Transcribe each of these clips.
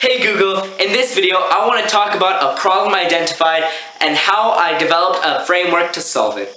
Hey Google, in this video I want to talk about a problem I identified and how I developed a framework to solve it.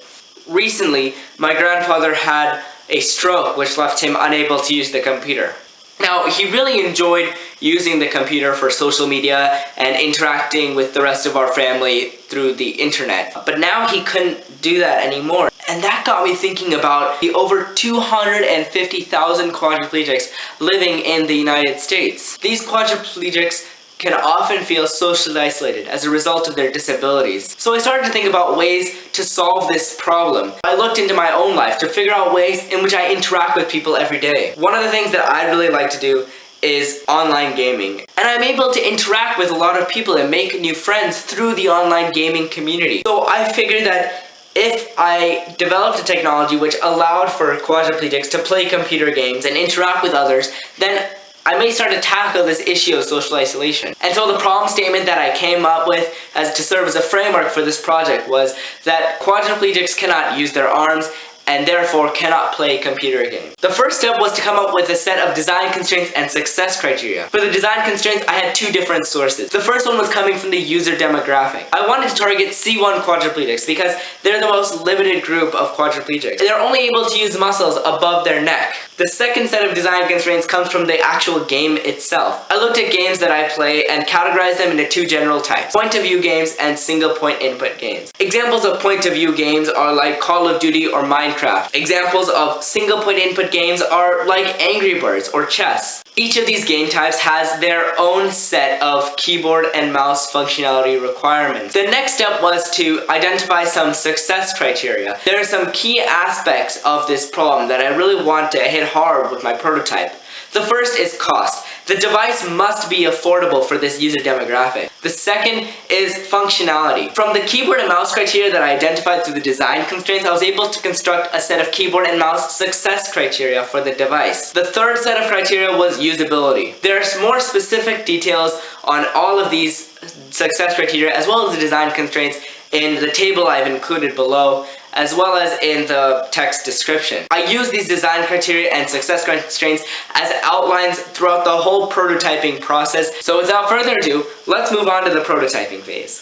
Recently, my grandfather had a stroke which left him unable to use the computer. Now, he really enjoyed using the computer for social media and interacting with the rest of our family through the internet. But now he couldn't do that anymore. And that got me thinking about the over 250,000 quadriplegics living in the United States. These quadriplegics can often feel socially isolated as a result of their disabilities. So I started to think about ways to solve this problem. I looked into my own life to figure out ways in which I interact with people every day. One of the things that I really like to do is online gaming. And I'm able to interact with a lot of people and make new friends through the online gaming community. So I figured that if I developed a technology which allowed for quadriplegics to play computer games and interact with others, then I may start to tackle this issue of social isolation. And so the problem statement that I came up with as to serve as a framework for this project was that quadriplegics cannot use their arms and therefore cannot play computer games. The first step was to come up with a set of design constraints and success criteria. For the design constraints, I had two different sources. The first one was coming from the user demographic. I wanted to target C1 quadriplegics because they're the most limited group of quadriplegics. They're only able to use muscles above their neck. The second set of design constraints comes from the actual game itself. I looked at games that I play and categorized them into two general types: point-of-view games and single-point input games. Examples of point-of-view games are like Call of Duty or Minecraft. Examples of single-point input games are like Angry Birds or chess. Each of these game types has their own set of keyboard and mouse functionality requirements. The next step was to identify some success criteria. There are some key aspects of this problem that I really want to hit hard with my prototype. The first is cost. The device must be affordable for this user demographic. The second is functionality. From the keyboard and mouse criteria that I identified through the design constraints, I was able to construct a set of keyboard and mouse success criteria for the device. The third set of criteria was usability. There's more specific details on all of these success criteria as well as the design constraints in the table I've included below, as well as in the text description. I use these design criteria and success constraints as outlines throughout the whole prototyping process. So without further ado, let's move on to the prototyping phase.